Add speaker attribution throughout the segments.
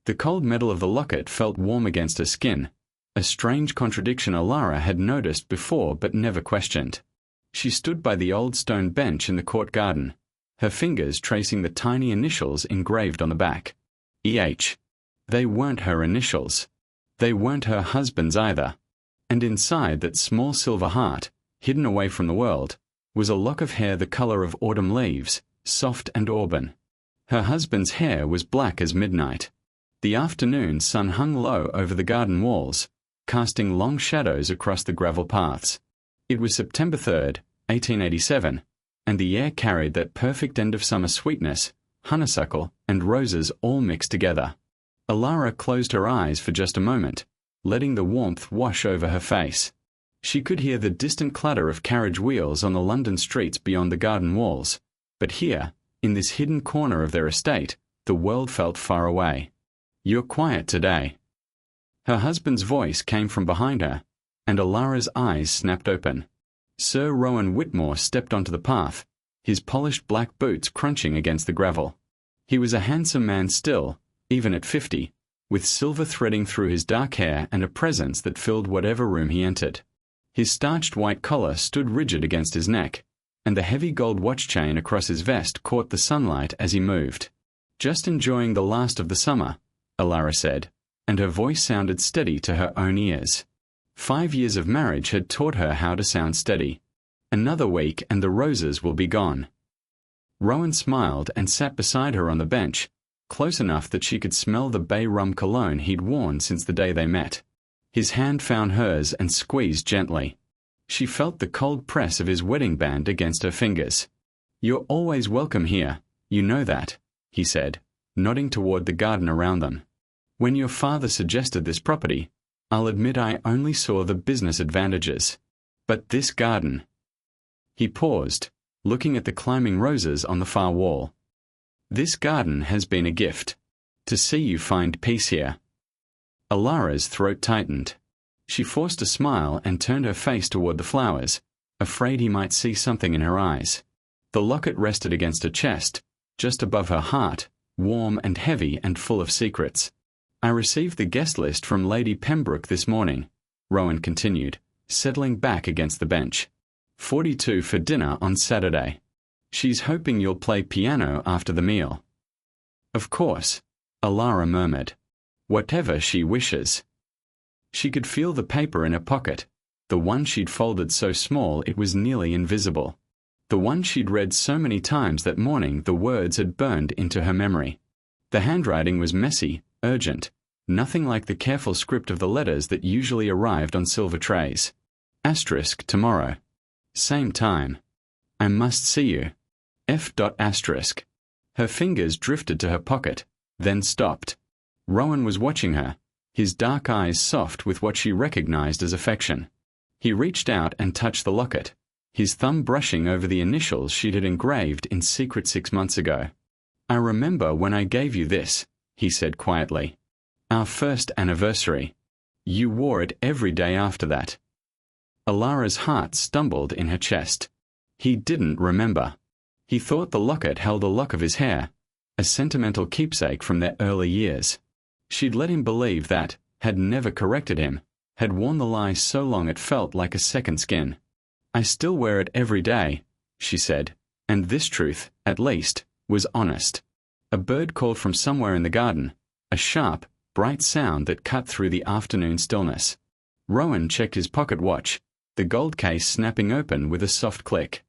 Speaker 1: The cold metal of the locket felt warm against her skin, a strange contradiction Elara had noticed before but never questioned. She stood by the old stone bench in the court garden, her fingers tracing the tiny initials engraved on the back. E.H. They weren't her initials. They weren't her husband's either. And inside that small silver heart, hidden away from the world, was a lock of hair the color of autumn leaves, soft and auburn. Her husband's hair was black as midnight. The afternoon sun hung low over the garden walls, casting long shadows across the gravel paths. It was September 3rd, 1887, and the air carried that perfect end-of-summer sweetness, honeysuckle and roses all mixed together. Elara closed her eyes for just a moment, letting the warmth wash over her face. She could hear the distant clatter of carriage wheels on the London streets beyond the garden walls, but here, in this hidden corner of their estate, the world felt far away. "You're quiet today." Her husband's voice came from behind her, and Elara's eyes snapped open. Sir Rowan Whitmore stepped onto the path, his polished black boots crunching against the gravel. He was a handsome man still, even at 50, with silver threading through his dark hair and a presence that filled whatever room he entered. His starched white collar stood rigid against his neck, and the heavy gold watch chain across his vest caught the sunlight as he moved. "Just enjoying the last of the summer," Elara said, and her voice sounded steady to her own ears. 5 years of marriage had taught her how to sound steady. Another week and the roses will be gone. Rowan smiled and sat beside her on the bench, close enough that she could smell the bay rum cologne he'd worn since the day they met. His hand found hers and squeezed gently. She felt the cold press of his wedding band against her fingers. "You're always welcome here, you know that," he said, nodding toward the garden around them. "When your father suggested this property, I'll admit I only saw the business advantages. But this garden—" He paused, looking at the climbing roses on the far wall. "This garden has been a gift. To see you find peace here." Elara's throat tightened. She forced a smile and turned her face toward the flowers, afraid he might see something in her eyes. The locket rested against her chest, just above her heart, warm and heavy and full of secrets. "I received the guest list from Lady Pembroke this morning," Rowan continued, settling back against the bench. 42 for dinner on Saturday. She's hoping you'll play piano after the meal." "Of course," Elara murmured. "Whatever she wishes." She could feel the paper in her pocket, the one she'd folded so small it was nearly invisible. The one she'd read so many times that morning the words had burned into her memory. The handwriting was messy, urgent, nothing like the careful script of the letters that usually arrived on silver trays. Asterisk tomorrow. Same time. I must see you. F. Asterisk. Her fingers drifted to her pocket, then stopped. Rowan was watching her, his dark eyes soft with what she recognized as affection. He reached out and touched the locket, his thumb brushing over the initials she'd had engraved in secret 6 months ago. "I remember when I gave you this," he said quietly. "Our first anniversary. You wore it every day after that." Elara's heart stumbled in her chest. He didn't remember. He thought the locket held a lock of his hair, a sentimental keepsake from their early years. She'd let him believe that, had never corrected him, had worn the lie so long it felt like a second skin. "I still wear it every day," she said, and this truth, at least, was honest. A bird called from somewhere in the garden, a sharp, bright sound that cut through the afternoon stillness. Rowan checked his pocket watch, the gold case snapping open with a soft click.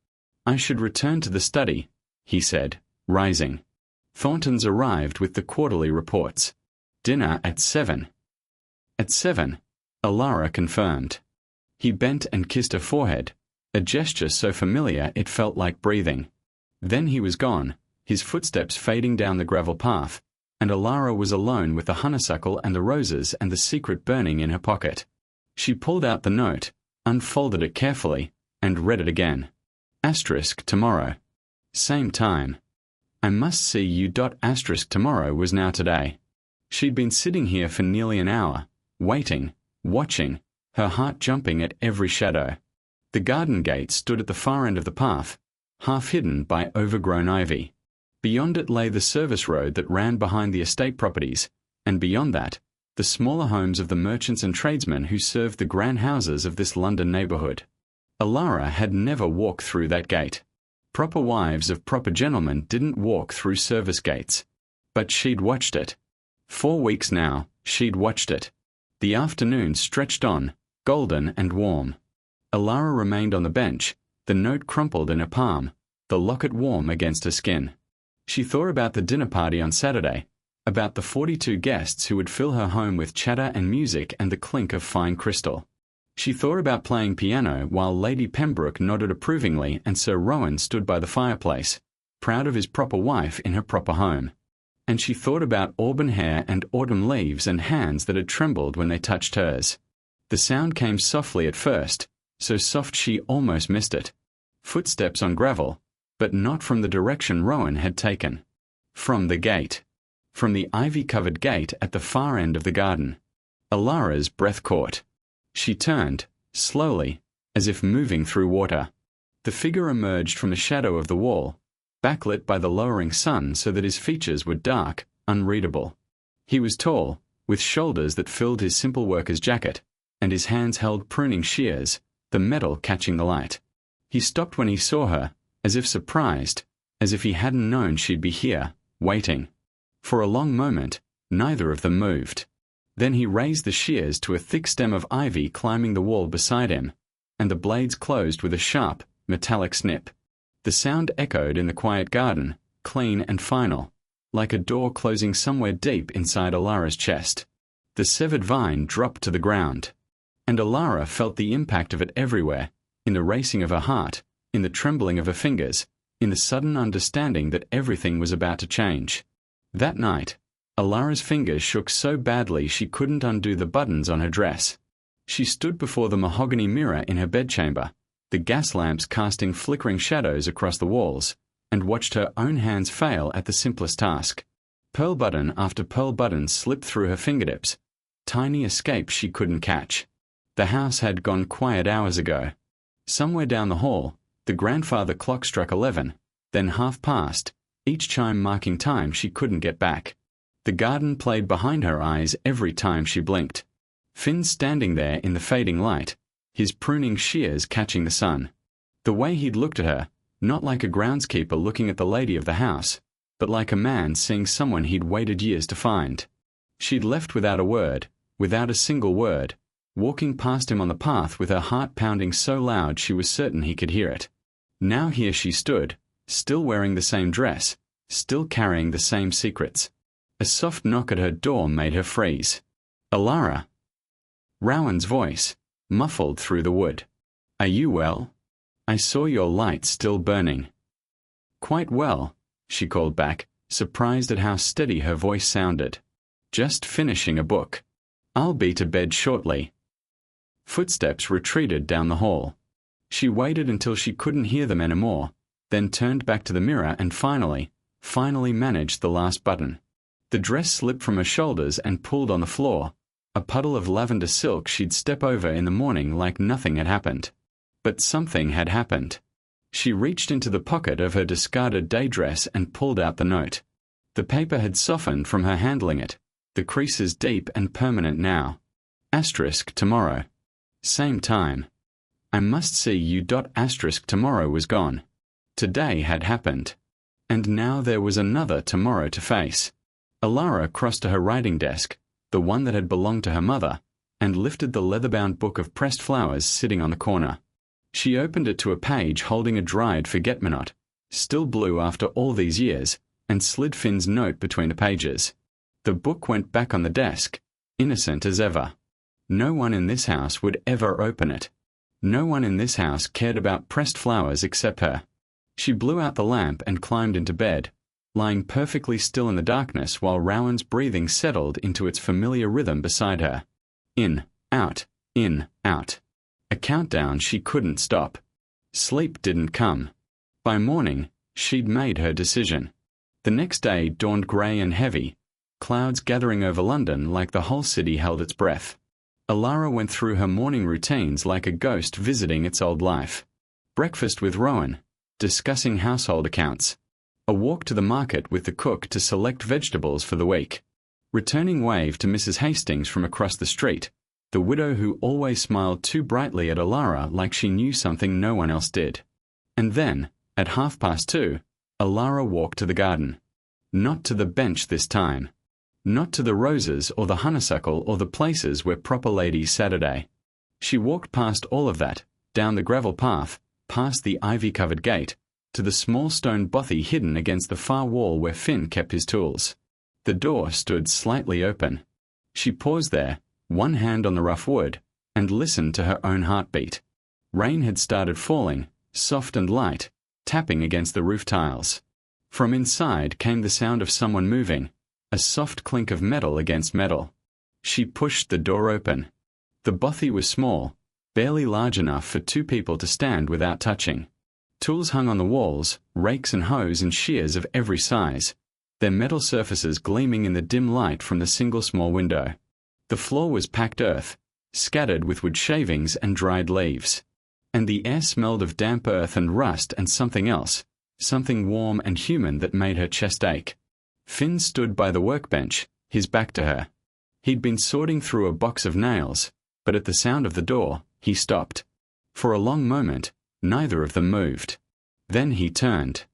Speaker 1: "I should return to the study," he said, rising. Thornton's arrived with the quarterly reports. "Dinner at 7. "At 7, Elara confirmed. He bent and kissed her forehead, a gesture so familiar it felt like breathing. Then he was gone, his footsteps fading down the gravel path, and Elara was alone with the honeysuckle and the roses and the secret burning in her pocket. She pulled out the note, unfolded it carefully, and read it again. Asterisk tomorrow. Same time. I must see you. Asterisk tomorrow was now today. She'd been sitting here for nearly an hour, waiting, watching, her heart jumping at every shadow. The garden gate stood at the far end of the path, half hidden by overgrown ivy. Beyond it lay the service road that ran behind the estate properties, and beyond that, the smaller homes of the merchants and tradesmen who served the grand houses of this London neighbourhood. Elara had never walked through that gate. Proper wives of proper gentlemen didn't walk through service gates. But she'd watched it. 4 weeks now, she'd watched it. The afternoon stretched on, golden and warm. Elara remained on the bench, the note crumpled in her palm, the locket warm against her skin. She thought about the dinner party on Saturday, about the 42 guests who would fill her home with chatter and music and the clink of fine crystal. She thought about playing piano while Lady Pembroke nodded approvingly and Sir Rowan stood by the fireplace, proud of his proper wife in her proper home. And she thought about auburn hair and autumn leaves and hands that had trembled when they touched hers. The sound came softly at first, so soft she almost missed it. Footsteps on gravel, but not from the direction Rowan had taken. From the gate. From the ivy-covered gate at the far end of the garden. Elara's breath caught. She turned, slowly, as if moving through water. The figure emerged from the shadow of the wall, backlit by the lowering sun so that his features were dark, unreadable. He was tall, with shoulders that filled his simple worker's jacket, and his hands held pruning shears, the metal catching the light. He stopped when he saw her, as if surprised, as if he hadn't known she'd be here, waiting. For a long moment, neither of them moved. Then he raised the shears to a thick stem of ivy climbing the wall beside him, and the blades closed with a sharp, metallic snip. The sound echoed in the quiet garden, clean and final, like a door closing somewhere deep inside Elara's chest. The severed vine dropped to the ground, and Elara felt the impact of it everywhere, in the racing of her heart, in the trembling of her fingers, in the sudden understanding that everything was about to change. That night, Elara's fingers shook so badly she couldn't undo the buttons on her dress. She stood before the mahogany mirror in her bedchamber, the gas lamps casting flickering shadows across the walls, and watched her own hands fail at the simplest task. Pearl button after pearl button slipped through her fingertips, tiny escapes she couldn't catch. The house had gone quiet hours ago. Somewhere down the hall, the grandfather clock struck 11, then past, each chime marking time she couldn't get back. The garden played behind her eyes every time she blinked. Finn standing there in the fading light, his pruning shears catching the sun. The way he'd looked at her, not like a groundskeeper looking at the lady of the house, but like a man seeing someone he'd waited years to find. She'd left without a word, without a single word, walking past him on the path with her heart pounding so loud she was certain he could hear it. Now here she stood, still wearing the same dress, still carrying the same secrets. A soft knock at her door made her freeze. Elara. Rowan's voice, muffled through the wood. Are you well? I saw your light still burning. Quite well, she called back, surprised at how steady her voice sounded. Just finishing a book. I'll be to bed shortly. Footsteps retreated down the hall. She waited until she couldn't hear them anymore, then turned back to the mirror and finally managed the last button. The dress slipped from her shoulders and pulled on the floor, a puddle of lavender silk she'd step over in the morning like nothing had happened. But something had happened. She reached into the pocket of her discarded day dress and pulled out the note. The paper had softened from her handling it, the creases deep and permanent now. Asterisk tomorrow. Same time. I must see you. Asterisk tomorrow was gone. Today had happened. And now there was another tomorrow to face. Elara crossed to her writing desk, the one that had belonged to her mother, and lifted the leather-bound book of pressed flowers sitting on the corner. She opened it to a page holding a dried forget-me-not, still blue after all these years, and slid Finn's note between the pages. The book went back on the desk, innocent as ever. No one in this house would ever open it. No one in this house cared about pressed flowers except her. She blew out the lamp and climbed into bed, lying perfectly still in the darkness while Rowan's breathing settled into its familiar rhythm beside her. In, out, in, out. A countdown she couldn't stop. Sleep didn't come. By morning, she'd made her decision. The next day dawned grey and heavy, clouds gathering over London like the whole city held its breath. Elara went through her morning routines like a ghost visiting its old life. Breakfast with Rowan, discussing household accounts. A walk to the market with the cook to select vegetables for the week. Returning wave to Mrs. Hastings from across the street, the widow who always smiled too brightly at Elara like she knew something no one else did. And then, at 2:30, Elara walked to the garden. Not to the bench this time. Not to the roses or the honeysuckle or the places where proper ladies Saturday. She walked past all of that, down the gravel path, past the ivy-covered gate, to the small stone bothy hidden against the far wall where Finn kept his tools. The door stood slightly open. She paused there, one hand on the rough wood, and listened to her own heartbeat. Rain had started falling, soft and light, tapping against the roof tiles. From inside came the sound of someone moving, a soft clink of metal against metal. She pushed the door open. The bothy was small, barely large enough for two people to stand without touching. Tools hung on the walls, rakes and hoes and shears of every size, their metal surfaces gleaming in the dim light from the single small window. The floor was packed earth, scattered with wood shavings and dried leaves. And the air smelled of damp earth and rust and something else, something warm and human that made her chest ache. Finn stood by the workbench, his back to her. He'd been sorting through a box of nails, but at the sound of the door, he stopped. For a long moment, neither of them moved. Then he turned.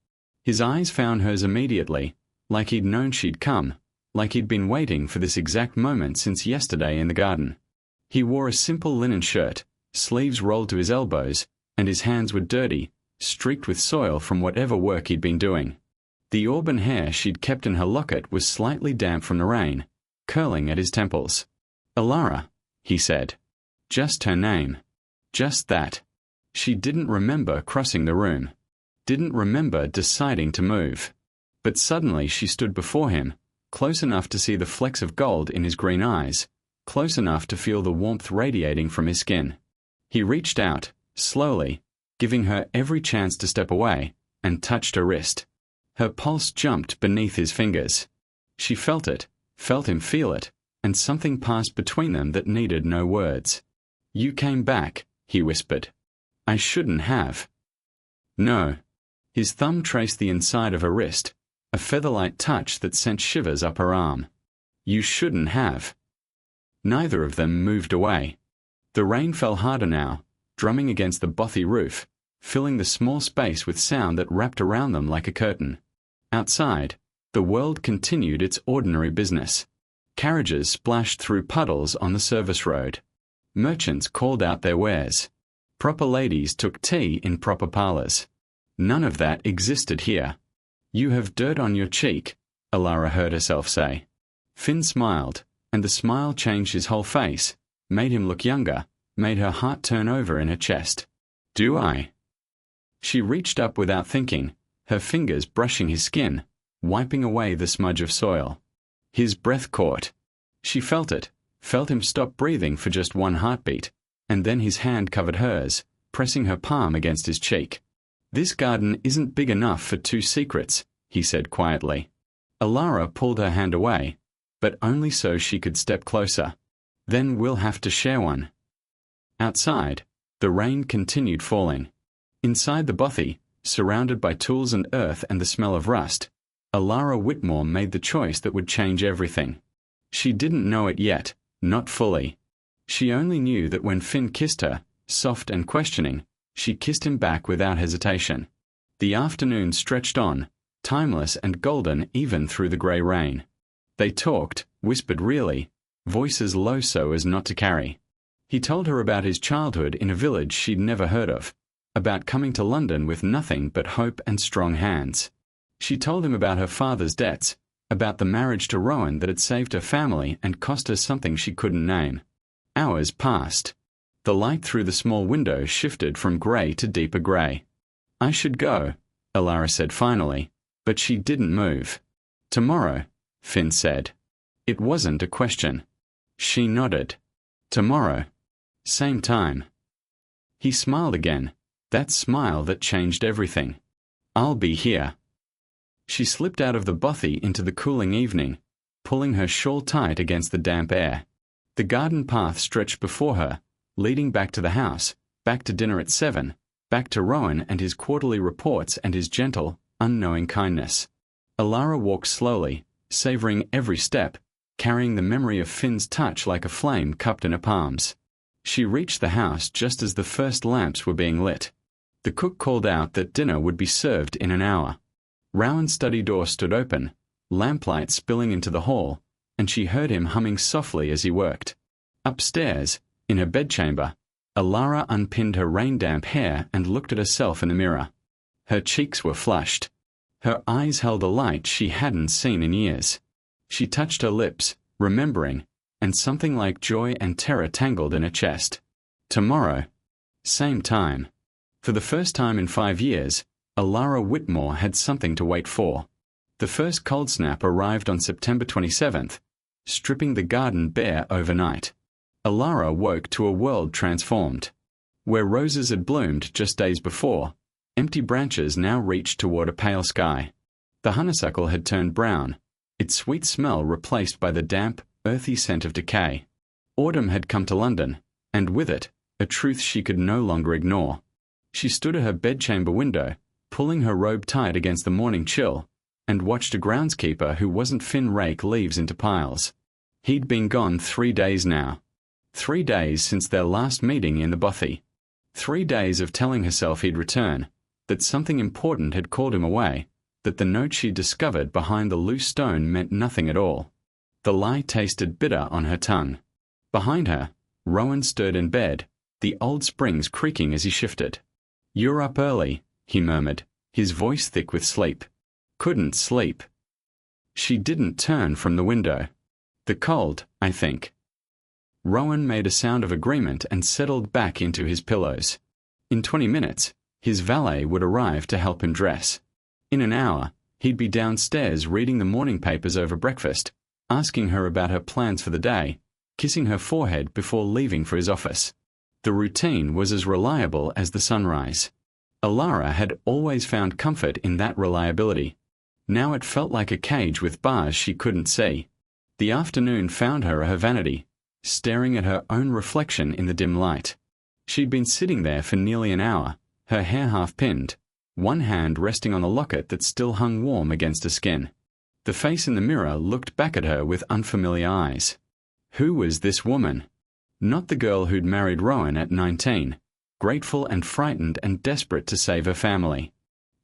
Speaker 1: His eyes found hers immediately, like he'd known she'd come, like he'd been waiting for this exact moment since yesterday in the garden. He wore a simple linen shirt, sleeves rolled to his elbows, and his hands were dirty, streaked with soil from whatever work he'd been doing. The auburn hair she'd kept in her locket was slightly damp from the rain, curling at his temples. "Elara," he said. Just her name. Just that. She didn't remember crossing the room. Didn't remember deciding to move. But suddenly she stood before him, close enough to see the flecks of gold in his green eyes, close enough to feel the warmth radiating from his skin. He reached out, slowly, giving her every chance to step away, and touched her wrist. Her pulse jumped beneath his fingers. She felt it, felt him feel it, and something passed between them that needed no words. "You came back," he whispered. "I shouldn't have." "No." His thumb traced the inside of her wrist, a feather-light touch that sent shivers up her arm. "You shouldn't have." Neither of them moved away. The rain fell harder now, drumming against the bothy roof, filling the small space with sound that wrapped around them like a curtain. Outside, the world continued its ordinary business. Carriages splashed through puddles on the service road. Merchants called out their wares. Proper ladies took tea in proper parlours. None of that existed here. "You have dirt on your cheek," Elara heard herself say. Finn smiled, and the smile changed his whole face, made him look younger, made her heart turn over in her chest. "Do I?" She reached up without thinking, her fingers brushing his skin, wiping away the smudge of soil. His breath caught. She felt it, felt him stop breathing for just one heartbeat, and then his hand covered hers, pressing her palm against his cheek. "This garden isn't big enough for two secrets," he said quietly. Elara pulled her hand away, but only so she could step closer. "Then we'll have to share one." Outside, the rain continued falling. Inside the bothy, surrounded by tools and earth and the smell of rust, Elara Whitmore made the choice that would change everything. She didn't know it yet, not fully. She only knew that when Finn kissed her, soft and questioning, she kissed him back without hesitation. The afternoon stretched on, timeless and golden even through the grey rain. They talked, whispered really, voices low so as not to carry. He told her about his childhood in a village she'd never heard of, about coming to London with nothing but hope and strong hands. She told him about her father's debts, about the marriage to Rowan that had saved her family and cost her something she couldn't name. Hours passed. The light through the small window shifted from grey to deeper grey. "I should go," Elara said finally, but she didn't move. "Tomorrow," Finn said. It wasn't a question. She nodded. "Tomorrow. Same time." He smiled again, that smile that changed everything. "I'll be here." She slipped out of the bothy into the cooling evening, pulling her shawl tight against the damp air. The garden path stretched before her, leading back to the house, back to dinner at 7, back to Rowan and his quarterly reports and his gentle, unknowing kindness. Elara walked slowly, savouring every step, carrying the memory of Finn's touch like a flame cupped in her palms. She reached the house just as the first lamps were being lit. The cook called out that dinner would be served in an hour. Rowan's study door stood open, lamplight spilling into the hall, and she heard him humming softly as he worked. Upstairs, in her bedchamber, Elara unpinned her rain-damp hair and looked at herself in the mirror. Her cheeks were flushed. Her eyes held a light she hadn't seen in years. She touched her lips, remembering, and something like joy and terror tangled in her chest. Tomorrow. Same time. For the first time in 5 years, Elara Whitmore had something to wait for. The first cold snap arrived on September 27th, stripping the garden bare overnight. Elara woke to a world transformed. Where roses had bloomed just days before, empty branches now reached toward a pale sky. The honeysuckle had turned brown, its sweet smell replaced by the damp, earthy scent of decay. Autumn had come to London, and with it, a truth she could no longer ignore. She stood at her bedchamber window, pulling her robe tight against the morning chill, and watched a groundskeeper who wasn't Finn rake leaves into piles. He'd been gone 3 days now. 3 days since their last meeting in the bothy. 3 days of telling herself he'd return, that something important had called him away, that the note she'd discovered behind the loose stone meant nothing at all. The lie tasted bitter on her tongue. Behind her, Rowan stirred in bed, the old springs creaking as he shifted. "You're up early," he murmured, his voice thick with sleep. "Couldn't sleep." She didn't turn from the window. "The cold, I think." Rowan made a sound of agreement and settled back into his pillows. In 20 minutes, his valet would arrive to help him dress. In an hour, he'd be downstairs reading the morning papers over breakfast, asking her about her plans for the day, kissing her forehead before leaving for his office. The routine was as reliable as the sunrise. Elara had always found comfort in that reliability. Now it felt like a cage with bars she couldn't see. The afternoon found her at her vanity, staring at her own reflection in the dim light. She'd been sitting there for nearly an hour, her hair half pinned, one hand resting on the locket that still hung warm against her skin. The face in the mirror looked back at her with unfamiliar eyes. Who was this woman? Not the girl who'd married Rowan at 19, grateful and frightened and desperate to save her family.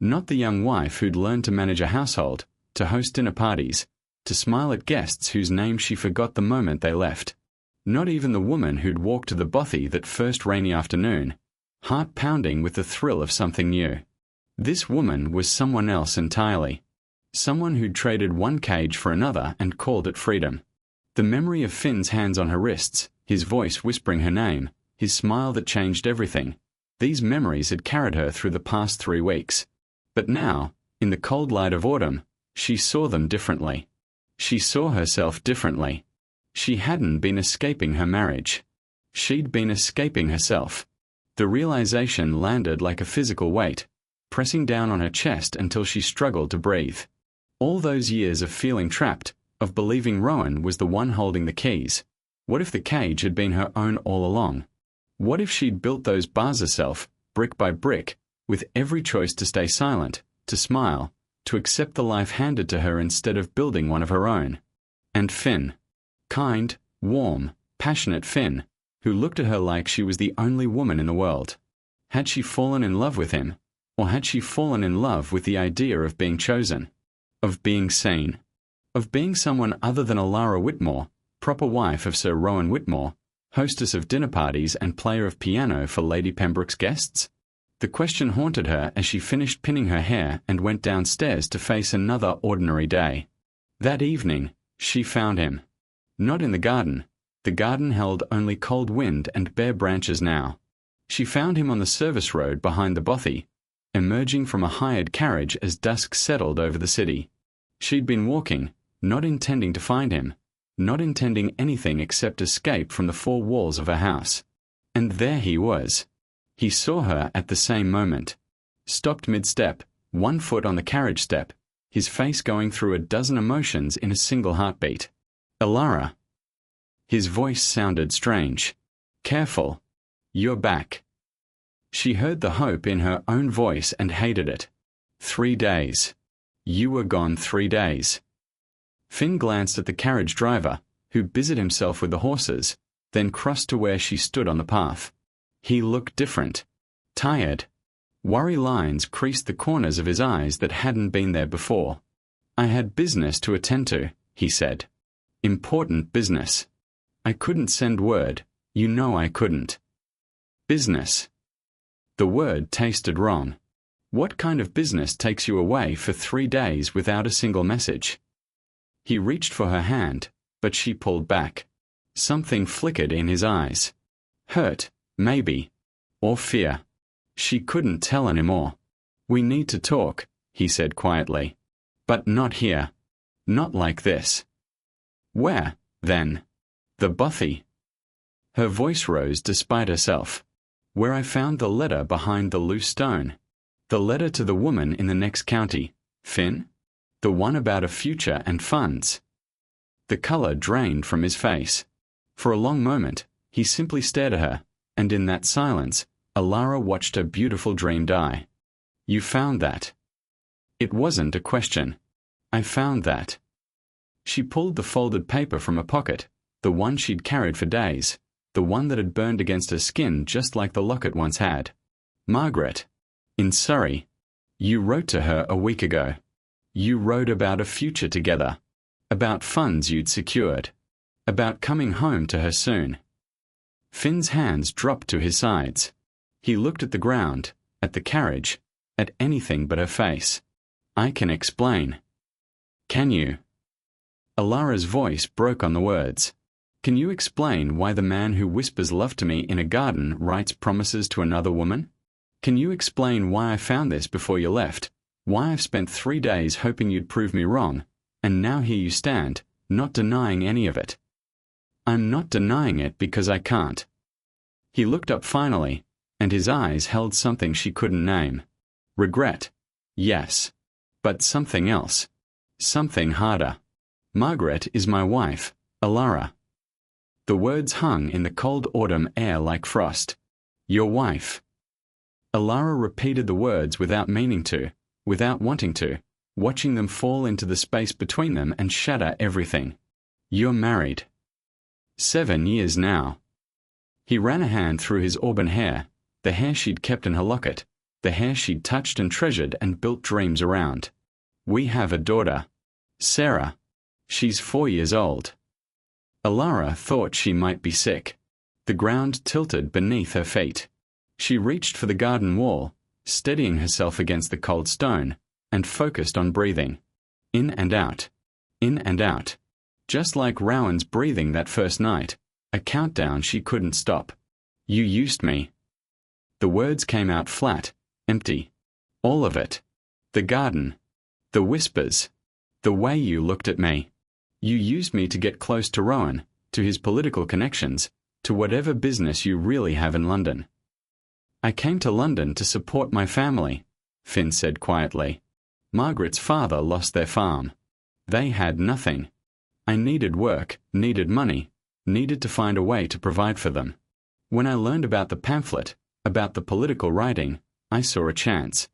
Speaker 1: Not the young wife who'd learned to manage a household, to host dinner parties, to smile at guests whose names she forgot the moment they left. Not even the woman who'd walked to the bothy that first rainy afternoon, heart pounding with the thrill of something new. This woman was someone else entirely. Someone who'd traded one cage for another and called it freedom. The memory of Finn's hands on her wrists, his voice whispering her name, his smile that changed everything, these memories had carried her through the past 3 weeks. But now, in the cold light of autumn, she saw them differently. She saw herself differently. She hadn't been escaping her marriage. She'd been escaping herself. The realization landed like a physical weight, pressing down on her chest until she struggled to breathe. All those years of feeling trapped, of believing Rowan was the one holding the keys. What if the cage had been her own all along? What if she'd built those bars herself, brick by brick, with every choice to stay silent, to smile, to accept the life handed to her instead of building one of her own? And Finn. Kind, warm, passionate Finn, who looked at her like she was the only woman in the world. Had she fallen in love with him, or had she fallen in love with the idea of being chosen, of being seen, of being someone other than Elara Whitmore, proper wife of Sir Rowan Whitmore, hostess of dinner parties and player of piano for Lady Pembroke's guests? The question haunted her as she finished pinning her hair and went downstairs to face another ordinary day. That evening, she found him. Not in the garden. The garden held only cold wind and bare branches now. She found him on the service road behind the bothy, emerging from a hired carriage as dusk settled over the city. She'd been walking, not intending to find him, not intending anything except escape from the 4 walls of her house. And there he was. He saw her at the same moment. Stopped mid-step, 1 foot on the carriage step, his face going through a dozen emotions in a single heartbeat. "Elara." His voice sounded strange. "Careful. You're back." She heard the hope in her own voice and hated it. 3 days. You were gone 3 days. Finn glanced at the carriage driver, who busied himself with the horses, then crossed to where she stood on the path. He looked different. Tired. Worry lines creased the corners of his eyes that hadn't been there before. "I had business to attend to," he said. "Important business. I couldn't send word. You know I couldn't." Business. The word tasted wrong. What kind of business takes you away for 3 days without a single message? He reached for her hand, but she pulled back. Something flickered in his eyes. Hurt, maybe. Or fear. She couldn't tell anymore. "We need to talk," he said quietly. "But not here. Not like this." "Where, then?" "The bothy." Her voice rose despite herself. "Where I found the letter behind the loose stone. The letter to the woman in the next county, Finn? The one about a future and funds." The color drained from his face. For a long moment, he simply stared at her, and in that silence, Elara watched her beautiful dream die. "You found that?" It wasn't a question. "I found that." She pulled the folded paper from her pocket, the one she'd carried for days, the one that had burned against her skin just like the locket once had. "Margaret. In Surrey. You wrote to her a week ago. You wrote about a future together. About funds you'd secured. About coming home to her soon." Finn's hands dropped to his sides. He looked at the ground, at the carriage, at anything but her face. "I can explain." "Can you?" Elara's voice broke on the words. "Can you explain why the man who whispers love to me in a garden writes promises to another woman? Can you explain why I found this before you left? Why I've spent 3 days hoping you'd prove me wrong, and now here you stand, not denying any of it?" "I'm not denying it because I can't." He looked up finally, and his eyes held something she couldn't name. Regret. Yes. But something else. Something harder. "Margaret is my wife, Elara." The words hung in the cold autumn air like frost. "Your wife." Elara repeated the words without meaning to, without wanting to, watching them fall into the space between them and shatter everything. "You're married." 7 years now. He ran a hand through his auburn hair, the hair she'd kept in her locket, the hair she'd touched and treasured and built dreams around. "We have a daughter. Sarah. She's 4 years old." Elara thought she might be sick. The ground tilted beneath her feet. She reached for the garden wall, steadying herself against the cold stone, and focused on breathing. In and out. In and out. Just like Rowan's breathing that first night, a countdown she couldn't stop. "You used me." The words came out flat, empty. All of it. The garden. The whispers. The way you looked at me. You used me to get close to Rowan, to his political connections, to whatever business you really have in London. "I came to London to support my family," Finn said quietly. "Margaret's father lost their farm. They had nothing. I needed work, needed money, needed to find a way to provide for them. When I learned about the pamphlet, about the political writing, I saw a chance.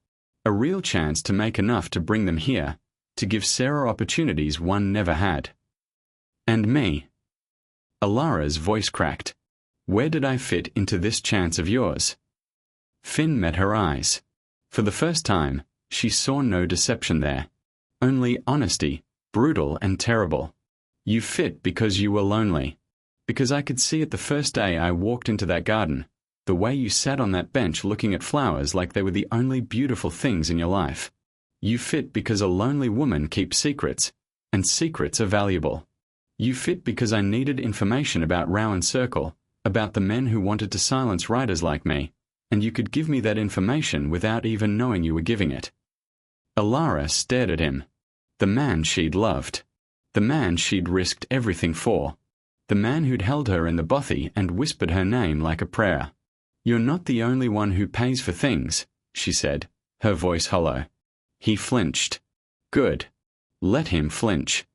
Speaker 1: A real chance to make enough to bring them here, to give Sarah opportunities one never had. And me." Elara's voice cracked. "Where did I fit into this chance of yours?" Finn met her eyes. For the first time, she saw no deception there. Only honesty, brutal and terrible. "You fit because you were lonely. Because I could see it the first day I walked into that garden, the way you sat on that bench looking at flowers like they were the only beautiful things in your life. You fit because a lonely woman keeps secrets, and secrets are valuable. You fit because I needed information about Rowan's circle, about the men who wanted to silence writers like me, and you could give me that information without even knowing you were giving it." Elara stared at him. The man she'd loved. The man she'd risked everything for. The man who'd held her in the bothy and whispered her name like a prayer. "You're not the only one who pays for things," she said, her voice hollow. He flinched. Good. Let him flinch.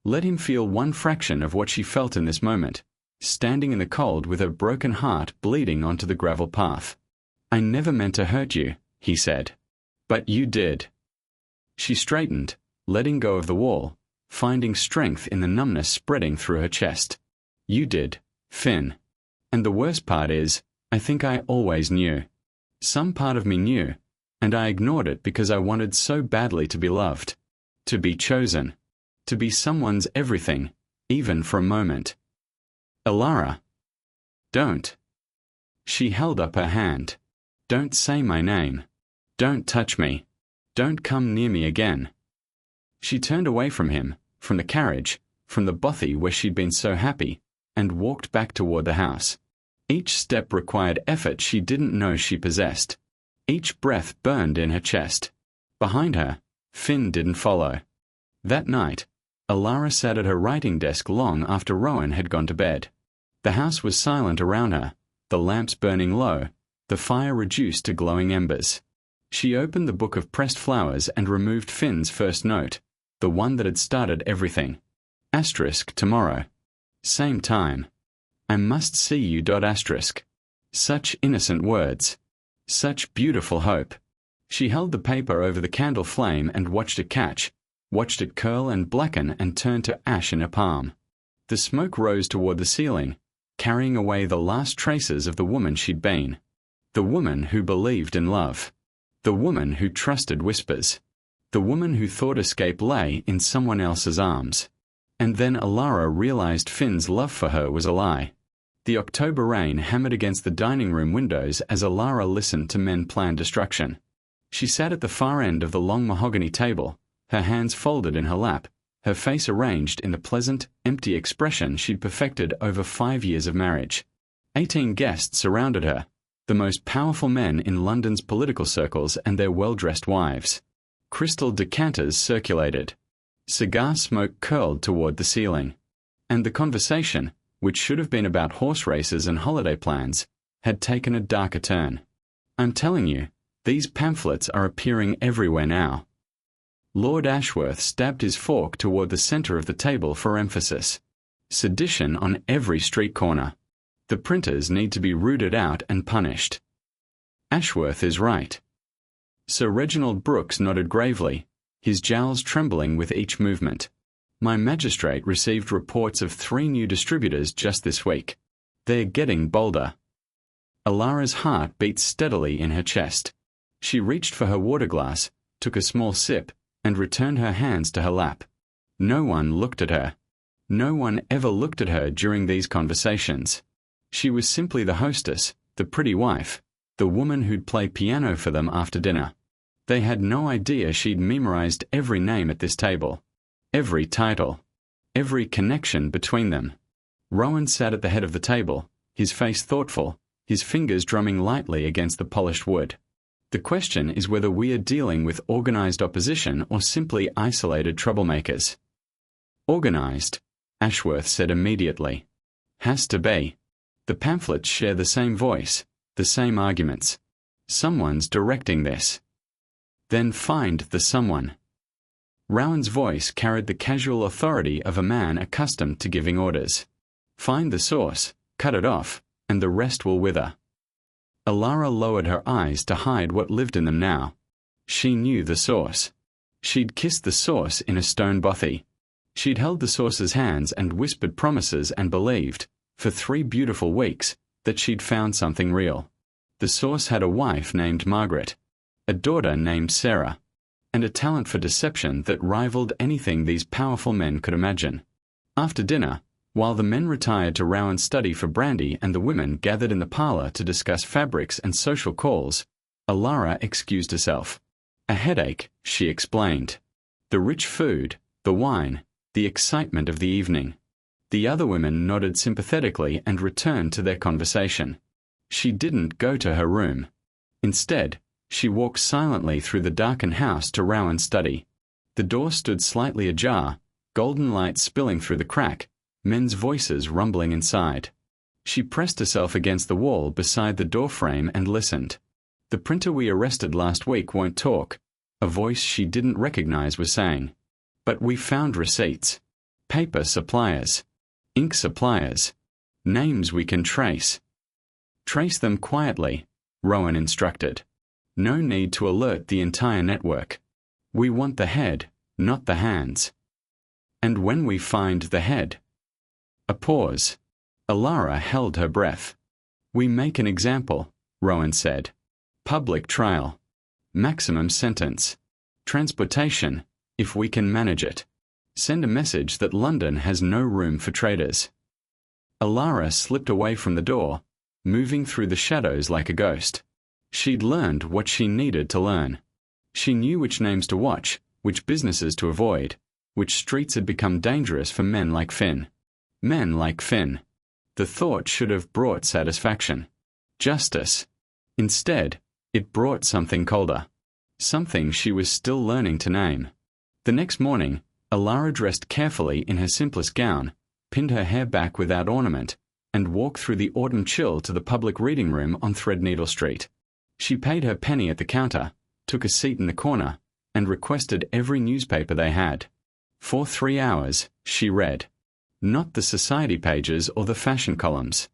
Speaker 1: Let him feel one fraction of what she felt in this moment, standing in the cold with her broken heart bleeding onto the gravel path. "I never meant to hurt you," he said. "But you did." She straightened, letting go of the wall, finding strength in the numbness spreading through her chest. You did, Finn. And the worst part is, I think I always knew. Some part of me knew, and I ignored it because I wanted so badly to be loved, to be chosen, to be someone's everything, even for a moment. Elara. Don't. She held up her hand. Don't say my name. Don't touch me. Don't come near me again. She turned away from him, from the carriage, from the bothy where she'd been so happy, and walked back toward the house. Each step required effort she didn't know she possessed. Each breath burned in her chest. Behind her, Finn didn't follow. That night, Elara sat at her writing desk long after Rowan had gone to bed. The house was silent around her, the lamps burning low, the fire reduced to glowing embers. She opened the book of pressed flowers and removed Finn's first note, the one that had started everything. Asterisk tomorrow. Same time. I must see you. Asterisk. Such innocent words. Such beautiful hope. She held the paper over the candle flame and watched it catch, watched it curl and blacken and turn to ash in her palm. The smoke rose toward the ceiling, carrying away the last traces of the woman she'd been. The woman who believed in love. The woman who trusted whispers. The woman who thought escape lay in someone else's arms. And then Elara realized Finn's love for her was a lie. The October rain hammered against the dining room windows as Elara listened to men plan destruction. She sat at the far end of the long mahogany table, her hands folded in her lap, her face arranged in the pleasant, empty expression she'd perfected over 5 years of marriage. 18 guests surrounded her, the most powerful men in London's political circles and their well-dressed wives. Crystal decanters circulated. Cigar smoke curled toward the ceiling. And the conversation, which should have been about horse races and holiday plans, had taken a darker turn. I'm telling you, these pamphlets are appearing everywhere now. Lord Ashworth stabbed his fork toward the center of the table for emphasis. Sedition on every street corner. The printers need to be rooted out and punished. Ashworth is right. Sir Reginald Brooks nodded gravely, his jowls trembling with each movement. My magistrate received reports of 3 new distributors just this week. They're getting bolder. Elara's heart beat steadily in her chest. She reached for her water glass, took a small sip, and returned her hands to her lap. No one looked at her. No one ever looked at her during these conversations. She was simply the hostess, the pretty wife, the woman who'd play piano for them after dinner. They had no idea she'd memorized every name at this table, every title, every connection between them. Rowan sat at the head of the table, his face thoughtful, his fingers drumming lightly against the polished wood. The question is whether we are dealing with organized opposition or simply isolated troublemakers. Organized, Ashworth said immediately. Has to be. The pamphlets share the same voice, the same arguments. Someone's directing this. Then find the someone. Rowan's voice carried the casual authority of a man accustomed to giving orders. Find the source, cut it off, and the rest will wither. Elara lowered her eyes to hide what lived in them now. She knew the source. She'd kissed the source in a stone bothy. She'd held the source's hands and whispered promises and believed, for 3 beautiful weeks, that she'd found something real. The source had a wife named Margaret, a daughter named Sarah, and a talent for deception that rivaled anything these powerful men could imagine. After dinner, while the men retired to Rowan's study for brandy and the women gathered in the parlor to discuss fabrics and social calls, Elara excused herself. A headache, she explained. The rich food, the wine, the excitement of the evening. The other women nodded sympathetically and returned to their conversation. She didn't go to her room. Instead, she walked silently through the darkened house to Rowan's study. The door stood slightly ajar, golden light spilling through the crack, men's voices rumbling inside. She pressed herself against the wall beside the doorframe and listened. The printer we arrested last week won't talk, a voice she didn't recognize was saying. But we found receipts. Paper suppliers. Ink suppliers. Names we can trace. Trace them quietly, Rowan instructed. No need to alert the entire network. We want the head, not the hands. And when we find the head. A pause. Elara held her breath. We make an example, Rowan said. Public trial. Maximum sentence. Transportation, if we can manage it. Send a message that London has no room for traitors. Elara slipped away from the door, moving through the shadows like a ghost. She'd learned what she needed to learn. She knew which names to watch, which businesses to avoid, which streets had become dangerous for men like Finn. Men like Finn. The thought should have brought satisfaction. Justice. Instead, it brought something colder. Something she was still learning to name. The next morning, Elara dressed carefully in her simplest gown, pinned her hair back without ornament, and walked through the autumn chill to the public reading room on Threadneedle Street. She paid her penny at the counter, took a seat in the corner, and requested every newspaper they had. For 3 hours, she read. Not the society pages or the fashion columns.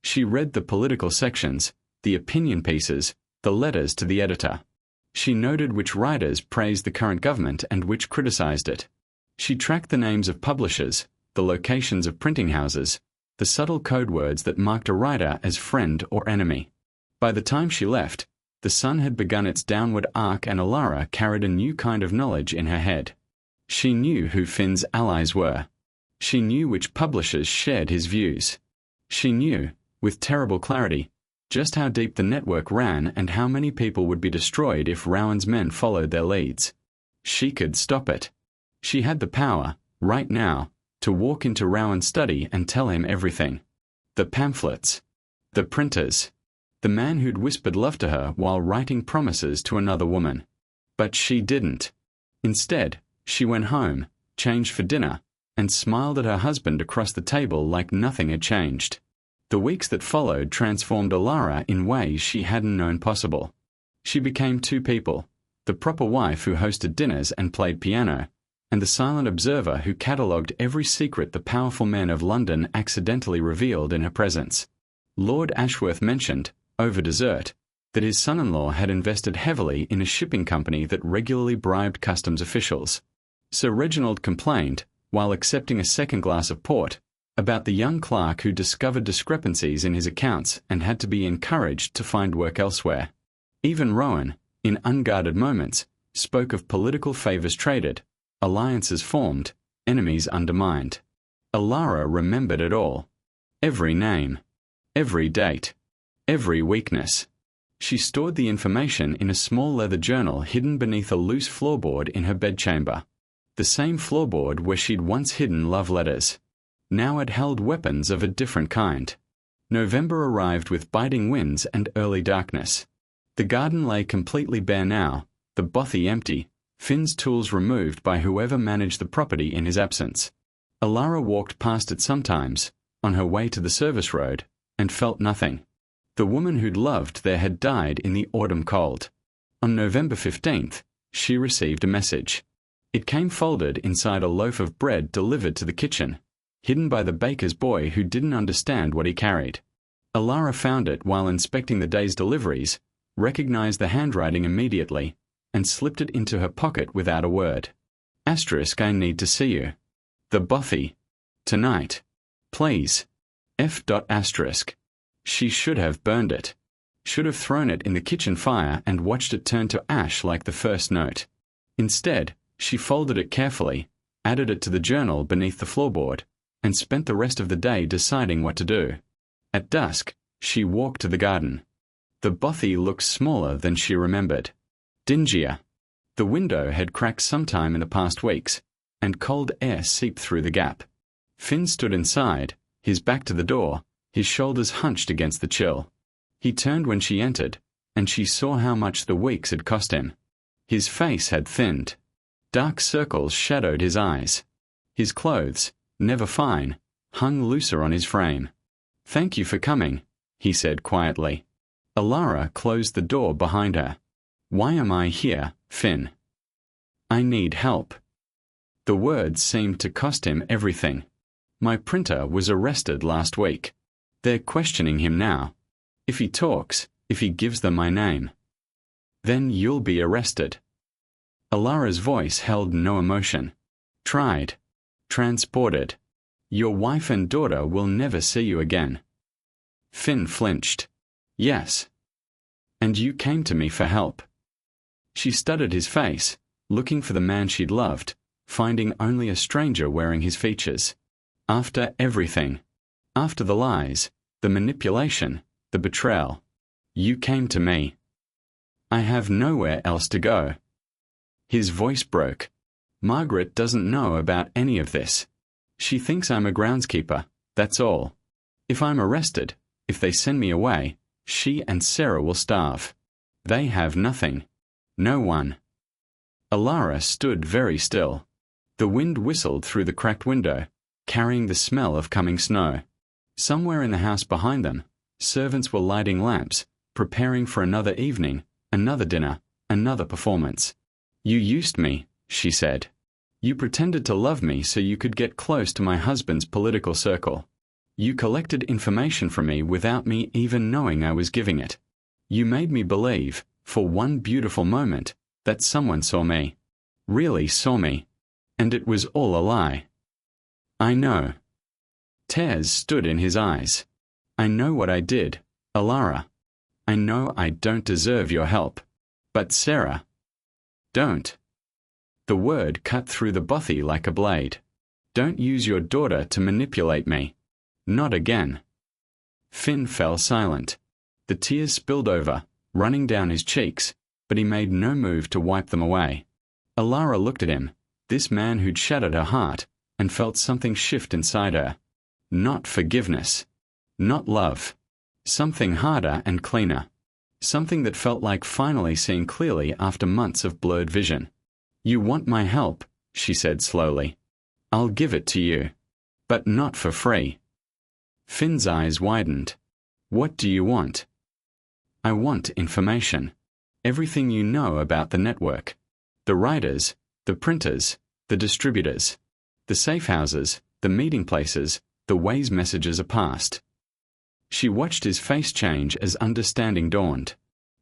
Speaker 1: She read the political sections, the opinion pieces, the letters to the editor. She noted which writers praised the current government and which criticized it. She tracked the names of publishers, the locations of printing houses, the subtle code words that marked a writer as friend or enemy. By the time she left, the sun had begun its downward arc and Elara carried a new kind of knowledge in her head. She knew who Finn's allies were. She knew which publishers shared his views. She knew, with terrible clarity, just how deep the network ran and how many people would be destroyed if Rowan's men followed their leads. She could stop it. She had the power, right now, to walk into Rowan's study and tell him everything. The pamphlets. The printers. The man who'd whispered love to her while writing promises to another woman. But she didn't. Instead, she went home, changed for dinner, and smiled at her husband across the table like nothing had changed. The weeks that followed transformed Elara in ways she hadn't known possible. She became two people, the proper wife who hosted dinners and played piano, and the silent observer who catalogued every secret the powerful men of London accidentally revealed in her presence. Lord Ashworth mentioned, over dessert, that his son-in-law had invested heavily in a shipping company that regularly bribed customs officials. Sir Reginald complained, while accepting a second glass of port, about the young clerk who discovered discrepancies in his accounts and had to be encouraged to find work elsewhere. Even Rowan, in unguarded moments, spoke of political favours traded, alliances formed, enemies undermined. Elara remembered it all. Every name. Every date. Every weakness. She stored the information in a small leather journal hidden beneath a loose floorboard in her bedchamber. The same floorboard where she'd once hidden love letters. Now it held weapons of a different kind. November arrived with biting winds and early darkness. The garden lay completely bare now, the bothy empty, Finn's tools removed by whoever managed the property in his absence. Elara walked past it sometimes, on her way to the service road, and felt nothing. The woman who'd loved there had died in the autumn cold. On November 15th, she received a message. It came folded inside a loaf of bread delivered to the kitchen, hidden by the baker's boy who didn't understand what he carried. Elara found it while inspecting the day's deliveries, recognized the handwriting immediately, and slipped it into her pocket without a word. Asterisk, I need to see you. The bothy. Tonight. Please. F. Asterisk. She should have burned it. Should have thrown it in the kitchen fire and watched it turn to ash like the first note. Instead, she folded it carefully, added it to the journal beneath the floorboard, and spent the rest of the day deciding what to do. At dusk, she walked to the garden. The bothy looked smaller than she remembered. Dingier. The window had cracked sometime in the past weeks, and cold air seeped through the gap. Finn stood inside, his back to the door, his shoulders hunched against the chill. He turned when she entered, and she saw how much the weeks had cost him. His face had thinned. Dark circles shadowed his eyes. His clothes, never fine, hung looser on his frame. Thank you for coming, he said quietly. Elara closed the door behind her. Why am I here, Finn? I need help. The words seemed to cost him everything. My printer was arrested last week. They're questioning him now. If he talks, if he gives them my name, then you'll be arrested. Elara's voice held no emotion. Tried. Transported. Your wife and daughter will never see you again. Finn flinched. Yes. And you came to me for help. She studied his face, looking for the man she'd loved, finding only a stranger wearing his features. After everything. After the lies, the manipulation, the betrayal. You came to me. I have nowhere else to go. His voice broke. Margaret doesn't know about any of this. She thinks I'm a groundskeeper, that's all. If I'm arrested, if they send me away, she and Sarah will starve. They have nothing. No one. Elara stood very still. The wind whistled through the cracked window, carrying the smell of coming snow. Somewhere in the house behind them, servants were lighting lamps, preparing for another evening, another dinner, another performance. You used me, she said. You pretended to love me so you could get close to my husband's political circle. You collected information from me without me even knowing I was giving it. You made me believe, for one beautiful moment, that someone saw me. Really saw me. And it was all a lie. I know. Tears stood in his eyes. I know what I did, Elara. I know I don't deserve your help. But Sarah. Don't. The word cut through the bothy like a blade. Don't use your daughter to manipulate me. Not again. Finn fell silent. The tears spilled over, running down his cheeks, but he made no move to wipe them away. Elara looked at him, this man who'd shattered her heart, and felt something shift inside her. Not forgiveness. Not love. Something harder and cleaner. Something that felt like finally seeing clearly after months of blurred vision. You want my help, she said slowly. I'll give it to you. But not for free. Finn's eyes widened. What do you want? I want information. Everything you know about the network. The writers, the printers, the distributors, the safe houses, the meeting places, the ways messages are passed. She watched his face change as understanding dawned.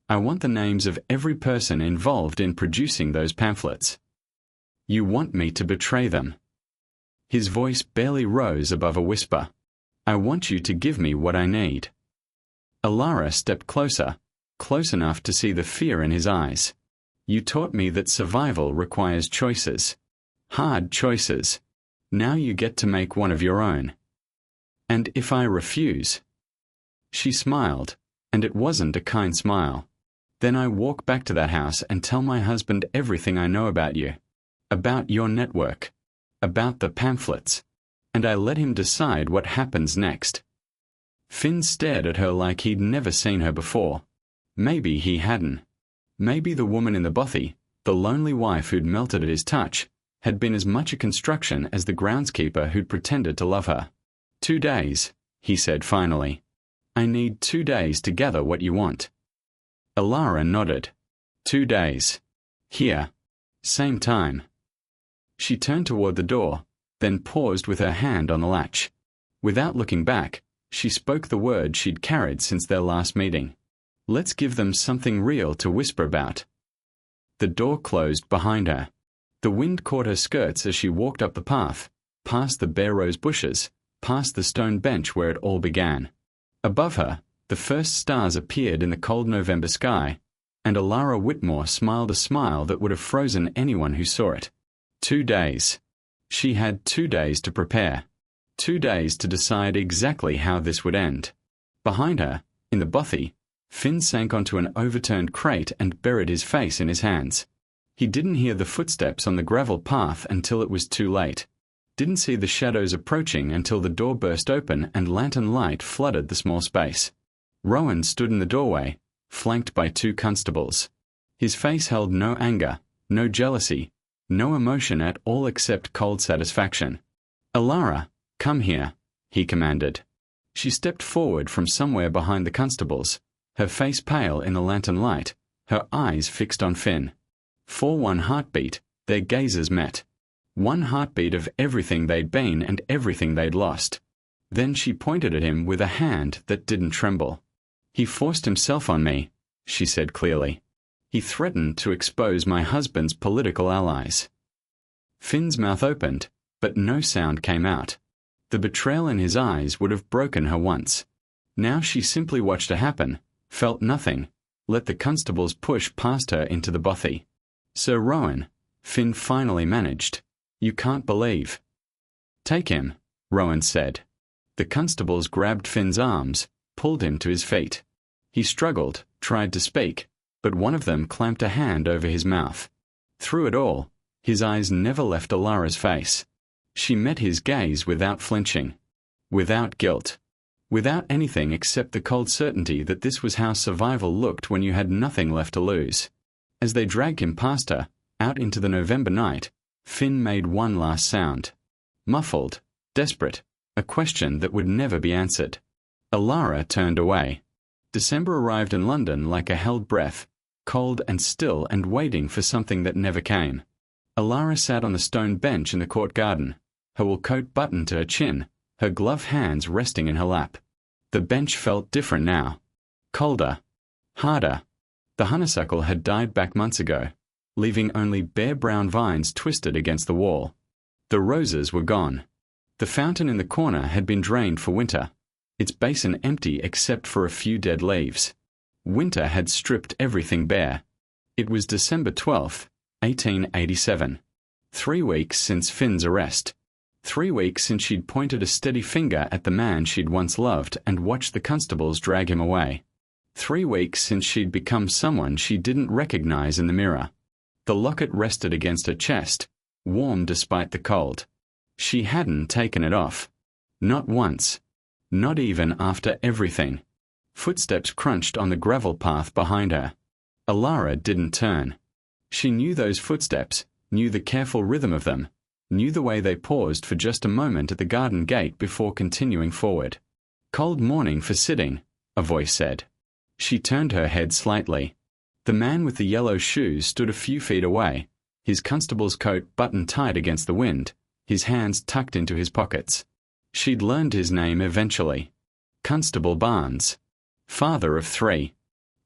Speaker 1: I want the names of every person involved in producing those pamphlets. You want me to betray them. His voice barely rose above a whisper. I want you to give me what I need. Elara stepped closer, close enough to see the fear in his eyes. You taught me that survival requires choices. Hard choices. Now you get to make one of your own. And if I refuse? She smiled, and it wasn't a kind smile. Then I walk back to that house and tell my husband everything I know about you. About your network. About the pamphlets. And I let him decide what happens next. Finn stared at her like he'd never seen her before. Maybe he hadn't. Maybe the woman in the bothy, the lonely wife who'd melted at his touch, had been as much a construction as the groundskeeper who'd pretended to love her. 2 days, he said finally. I need 2 days to gather what you want. Elara nodded. 2 days. Here. Same time. She turned toward the door, then paused with her hand on the latch. Without looking back, she spoke the word she'd carried since their last meeting. Let's give them something real to whisper about. The door closed behind her. The wind caught her skirts as she walked up the path, past the bare rose bushes, past the stone bench where it all began. Above her, the first stars appeared in the cold November sky, and Elara Whitmore smiled a smile that would have frozen anyone who saw it. 2 days. She had 2 days to prepare. 2 days to decide exactly how this would end. Behind her, in the bothy, Finn sank onto an overturned crate and buried his face in his hands. He didn't hear the footsteps on the gravel path until it was too late. Didn't see the shadows approaching until the door burst open and lantern light flooded the small space. Rowan stood in the doorway, flanked by 2 constables. His face held no anger, no jealousy, no emotion at all except cold satisfaction. Elara, come here, he commanded. She stepped forward from somewhere behind the constables, her face pale in the lantern light, her eyes fixed on Finn. For one heartbeat, their gazes met. One heartbeat of everything they'd been and everything they'd lost. Then she pointed at him with a hand that didn't tremble. He forced himself on me, she said clearly. He threatened to expose my husband's political allies. Finn's mouth opened, but no sound came out. The betrayal in his eyes would have broken her once. Now she simply watched it happen, felt nothing, let the constables push past her into the bothy. "Sir Rowan," Finn finally managed. "You can't believe." "Take him," Rowan said. The constables grabbed Finn's arms, pulled him to his feet. He struggled, tried to speak, but one of them clamped a hand over his mouth. Through it all, his eyes never left Elara's face. She met his gaze without flinching, without guilt, without anything except the cold certainty that this was how survival looked when you had nothing left to lose. As they dragged him past her, out into the November night, Finn made one last sound. Muffled, desperate, a question that would never be answered. Elara turned away. December arrived in London like a held breath, cold and still and waiting for something that never came. Elara sat on the stone bench in the court garden, her wool coat buttoned to her chin, her gloved hands resting in her lap. The bench felt different now. Colder. Harder. The honeysuckle had died back months ago, leaving only bare brown vines twisted against the wall. The roses were gone. The fountain in the corner had been drained for winter, its basin empty except for a few dead leaves. Winter had stripped everything bare. It was December 12th, 1887. 3 weeks since Finn's arrest. 3 weeks since she'd pointed a steady finger at the man she'd once loved and watched the constables drag him away. 3 weeks since she'd become someone she didn't recognize in the mirror. The locket rested against her chest, warm despite the cold. She hadn't taken it off. Not once. Not even after everything. Footsteps crunched on the gravel path behind her. Elara didn't turn. She knew those footsteps, knew the careful rhythm of them, knew the way they paused for just a moment at the garden gate before continuing forward. "Cold morning for sitting," a voice said. She turned her head slightly. The man with the yellow shoes stood a few feet away, his constable's coat buttoned tight against the wind, his hands tucked into his pockets. She'd learned his name eventually. Constable Barnes. Father of 3.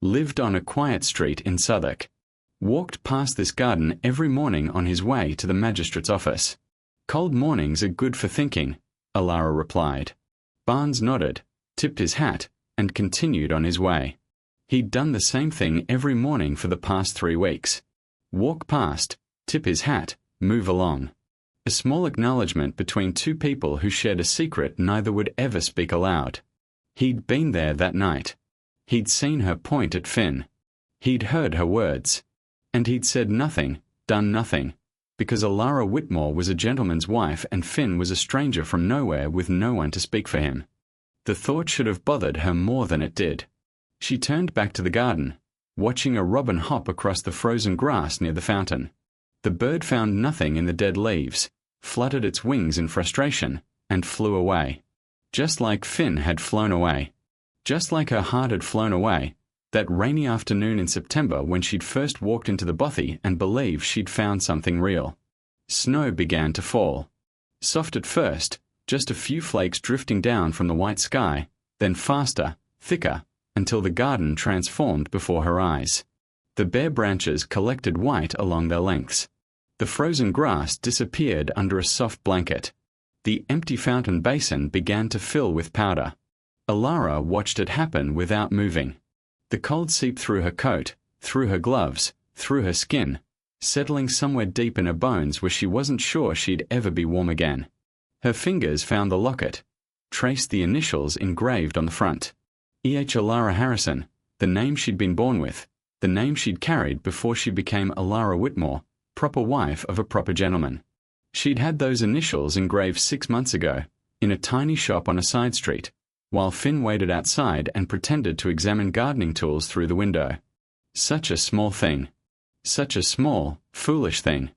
Speaker 1: Lived on a quiet street in Southwark. Walked past this garden every morning on his way to the magistrate's office. "Cold mornings are good for thinking," Elara replied. Barnes nodded, tipped his hat, and continued on his way. He'd done the same thing every morning for the past 3 weeks. Walk past, tip his hat, move along. A small acknowledgement between two people who shared a secret neither would ever speak aloud. He'd been there that night. He'd seen her point at Finn. He'd heard her words. And he'd said nothing, done nothing, because Elara Whitmore was a gentleman's wife and Finn was a stranger from nowhere with no one to speak for him. The thought should have bothered her more than it did. She turned back to the garden, watching a robin hop across the frozen grass near the fountain. The bird found nothing in the dead leaves, fluttered its wings in frustration, and flew away. Just like Finn had flown away. Just like her heart had flown away, that rainy afternoon in September when she'd first walked into the bothy and believed she'd found something real. Snow began to fall. Soft at first, just a few flakes drifting down from the white sky, then faster, thicker, until the garden transformed before her eyes. The bare branches collected white along their lengths. The frozen grass disappeared under a soft blanket. The empty fountain basin began to fill with powder. Elara watched it happen without moving. The cold seeped through her coat, through her gloves, through her skin, settling somewhere deep in her bones where she wasn't sure she'd ever be warm again. Her fingers found the locket, traced the initials engraved on the front. E.H. Elara Harrison, the name she'd been born with, the name she'd carried before she became Elara Whitmore, proper wife of a proper gentleman. She'd had those initials engraved 6 months ago, in a tiny shop on a side street, while Finn waited outside and pretended to examine gardening tools through the window. Such a small thing. Such a small, foolish thing.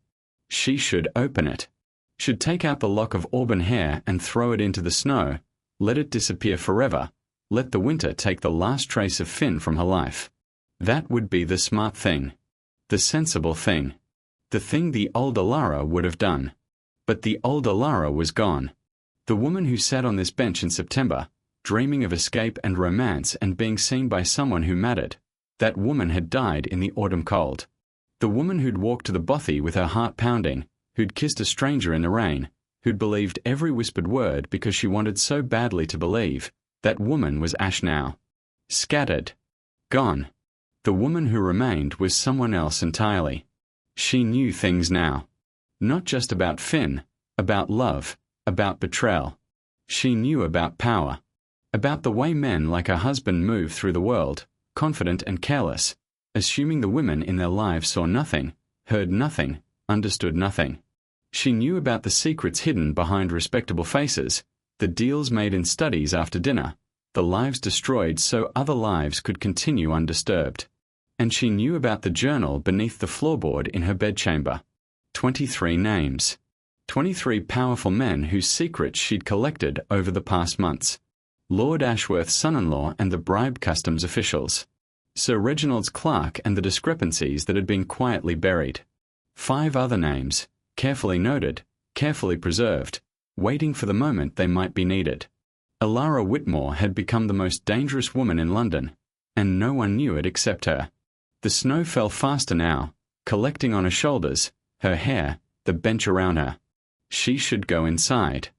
Speaker 1: She should open it. Should take out the lock of auburn hair and throw it into the snow, let it disappear forever, let the winter take the last trace of Finn from her life. That would be the smart thing. The sensible thing. The thing the old Elara would have done. But the old Elara was gone. The woman who sat on this bench in September, dreaming of escape and romance and being seen by someone who mattered, that woman had died in the autumn cold. The woman who'd walked to the bothy with her heart pounding, who'd kissed a stranger in the rain, who'd believed every whispered word because she wanted so badly to believe, that woman was ash now. Scattered. Gone. The woman who remained was someone else entirely. She knew things now. Not just about Finn, about love, about betrayal. She knew about power. About the way men like her husband moved through the world, confident and careless, assuming the women in their lives saw nothing, heard nothing, understood nothing. She knew about the secrets hidden behind respectable faces, the deals made in studies after dinner, the lives destroyed so other lives could continue undisturbed. And she knew about the journal beneath the floorboard in her bedchamber. 23 names. 23 powerful men whose secrets she'd collected over the past months. Lord Ashworth's son-in-law and the bribed customs officials. Sir Reginald's clerk and the discrepancies that had been quietly buried. 5 other names, carefully noted, carefully preserved, waiting for the moment they might be needed. Elara Whitmore had become the most dangerous woman in London, and no one knew it except her. The snow fell faster now, collecting on her shoulders, her hair, the bench around her. She should go inside.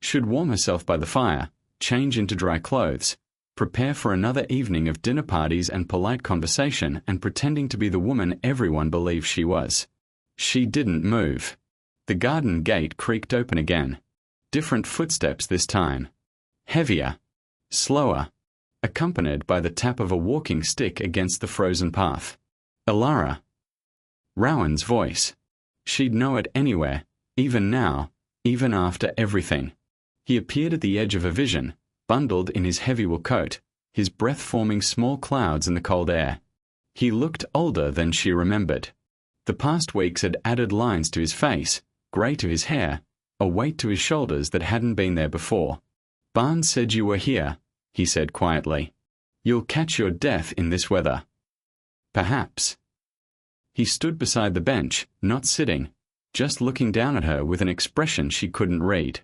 Speaker 1: Should warm herself by the fire, change into dry clothes, prepare for another evening of dinner parties and polite conversation and pretending to be the woman everyone believed she was. She didn't move. The garden gate creaked open again. Different footsteps this time. Heavier. Slower. Accompanied by the tap of a walking stick against the frozen path. Elara. Rowan's voice. She'd know it anywhere, even now, even after everything. He appeared at the edge of her vision, bundled in his heavy wool coat, his breath forming small clouds in the cold air. He looked older than she remembered. The past weeks had added lines to his face, grey to his hair, a weight to his shoulders that hadn't been there before. Barnes said you were here, he said quietly. You'll catch your death in this weather. Perhaps. He stood beside the bench, not sitting, just looking down at her with an expression she couldn't read.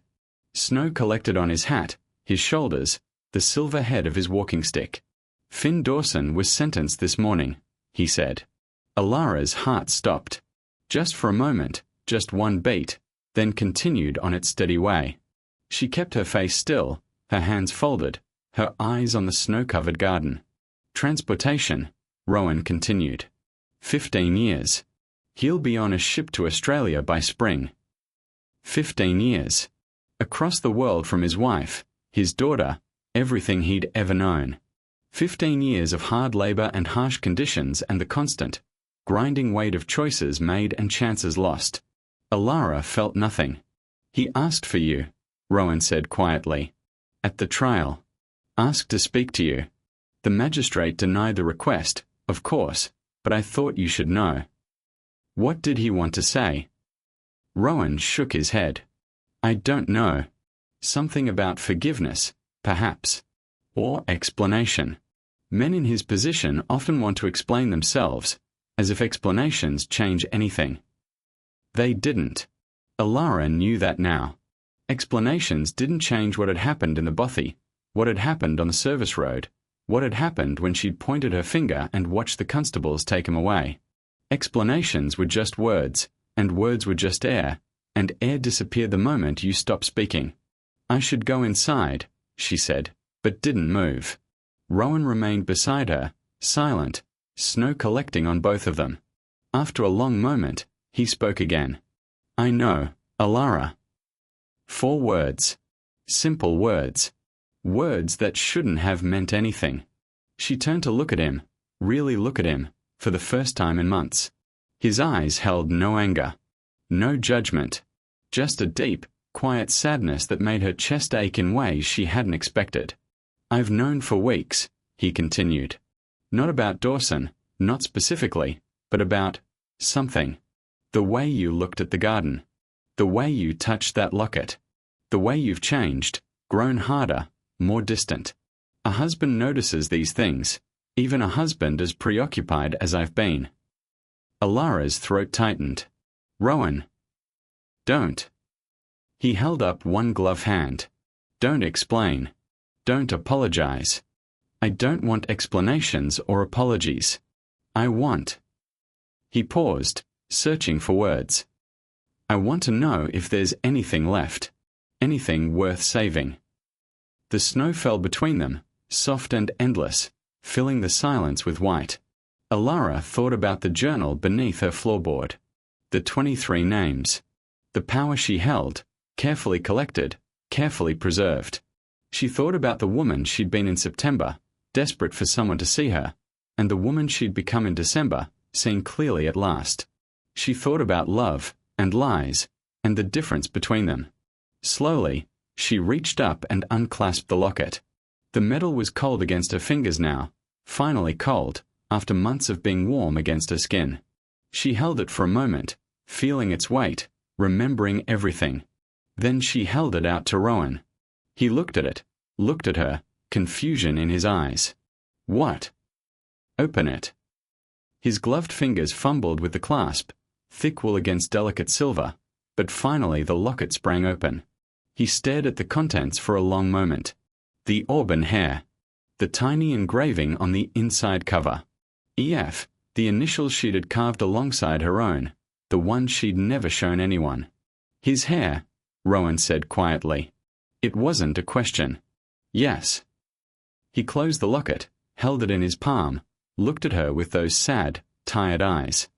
Speaker 1: Snow collected on his hat, his shoulders, the silver head of his walking stick. Finn Dawson was sentenced this morning, he said. Elara's heart stopped. Just for a moment, just one beat, then continued on its steady way. She kept her face still, her hands folded, her eyes on the snow-covered garden. Transportation, Rowan continued. 15 years. He'll be on a ship to Australia by spring. 15 years. Across the world from his wife, his daughter, everything he'd ever known. 15 years of hard labor and harsh conditions and the constant, grinding weight of choices made and chances lost. Elara felt nothing. He asked for you, Rowan said quietly. At the trial. Asked to speak to you. The magistrate denied the request, of course, but I thought you should know. What did he want to say? Rowan shook his head. I don't know. Something about forgiveness, perhaps. Or explanation. Men in his position often want to explain themselves, as if explanations change anything. They didn't. Elara knew that now. Explanations didn't change what had happened in the bothy, what had happened on the service road, what had happened when she'd pointed her finger and watched the constables take him away. Explanations were just words, and words were just air, and air disappeared the moment you stopped speaking. I should go inside, she said, but didn't move. Rowan remained beside her, silent, snow collecting on both of them. After a long moment, he spoke again. I know, Elara. 4 words. Simple words. Words that shouldn't have meant anything. She turned to look at him, really look at him, for the first time in months. His eyes held no anger, no judgment, just a deep, quiet sadness that made her chest ache in ways she hadn't expected. I've known for weeks, he continued. Not about Dawson, not specifically, but about something. The way you looked at the garden. The way you touched that locket. The way you've changed, grown harder, more distant. A husband notices these things, even a husband as preoccupied as I've been. Elara's throat tightened. Rowan. Don't. He held up one gloved hand. Don't explain. Don't apologize. I don't want explanations or apologies. I want. He paused, searching for words. I want to know if there's anything left. Anything worth saving. The snow fell between them, soft and endless, filling the silence with white. Elara thought about the journal beneath her floorboard. The 23 names. The power she held, carefully collected, carefully preserved. She thought about the woman she'd been in September, desperate for someone to see her, and the woman she'd become in December, seen clearly at last. She thought about love, and lies, and the difference between them. Slowly, she reached up and unclasped the locket. The metal was cold against her fingers now, finally cold, after months of being warm against her skin. She held it for a moment, feeling its weight, remembering everything. Then she held it out to Rowan. He looked at it, looked at her, confusion in his eyes. What? Open it. His gloved fingers fumbled with the clasp, thick wool against delicate silver, but finally the locket sprang open. He stared at the contents for a long moment. The auburn hair. The tiny engraving on the inside cover. EF, the initials she'd had carved alongside her own, the one she'd never shown anyone. His hair, Rowan said quietly. It wasn't a question. Yes. He closed the locket, held it in his palm, looked at her with those sad, tired eyes.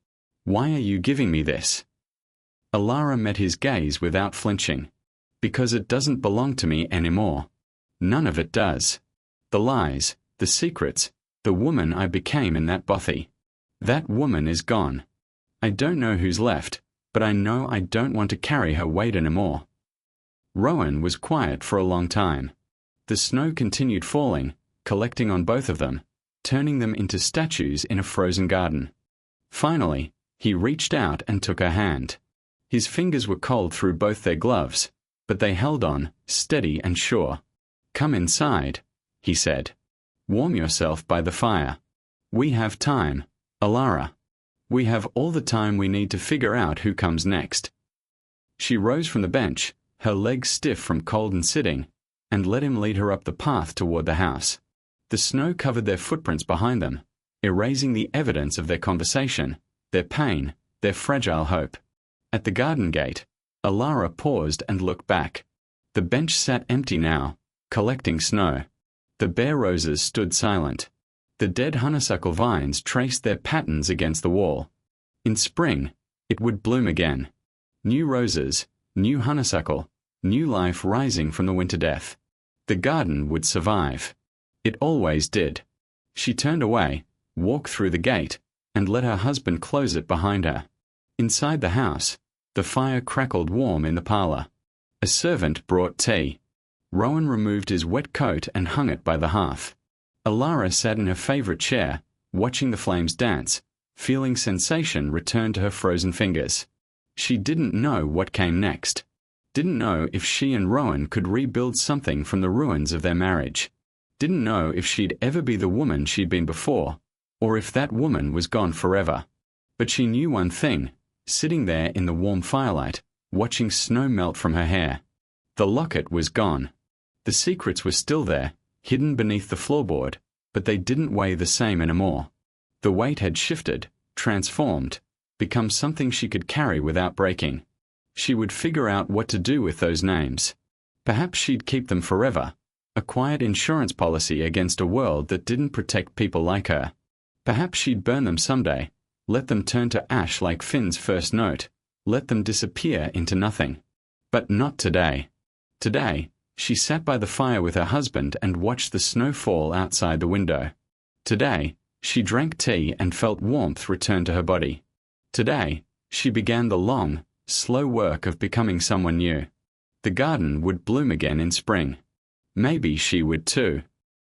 Speaker 1: Why are you giving me this? Elara met his gaze without flinching. Because it doesn't belong to me anymore. None of it does. The lies, the secrets, the woman I became in that bothy. That woman is gone. I don't know who's left, but I know I don't want to carry her weight anymore. Rowan was quiet for a long time. The snow continued falling, collecting on both of them, turning them into statues in a frozen garden. Finally, he reached out and took her hand. His fingers were cold through both their gloves, but they held on, steady and sure. Come inside, he said. Warm yourself by the fire. We have time, Elara. We have all the time we need to figure out who comes next. She rose from the bench, her legs stiff from cold and sitting, and let him lead her up the path toward the house. The snow covered their footprints behind them, erasing the evidence of their conversation, their pain, their fragile hope. At the garden gate, Elara paused and looked back. The bench sat empty now, collecting snow. The bare roses stood silent. The dead honeysuckle vines traced their patterns against the wall. In spring, it would bloom again. New roses, new honeysuckle, new life rising from the winter death. The garden would survive. It always did. She turned away, walked through the gate, and let her husband close it behind her. Inside the house, the fire crackled warm in the parlor. A servant brought tea. Rowan removed his wet coat and hung it by the hearth. Elara sat in her favorite chair, watching the flames dance, feeling sensation return to her frozen fingers. She didn't know what came next. Didn't know if she and Rowan could rebuild something from the ruins of their marriage. Didn't know if she'd ever be the woman she'd been before, or if that woman was gone forever. But she knew one thing, sitting there in the warm firelight, watching snow melt from her hair. The locket was gone. The secrets were still there, hidden beneath the floorboard, but they didn't weigh the same anymore. The weight had shifted, transformed, become something she could carry without breaking. She would figure out what to do with those names. Perhaps she'd keep them forever, a quiet insurance policy against a world that didn't protect people like her. Perhaps she'd burn them someday, let them turn to ash like Finn's first note, let them disappear into nothing. But not today. Today, she sat by the fire with her husband and watched the snow fall outside the window. Today, she drank tea and felt warmth return to her body. Today, she began the long, slow work of becoming someone new. The garden would bloom again in spring. Maybe she would too.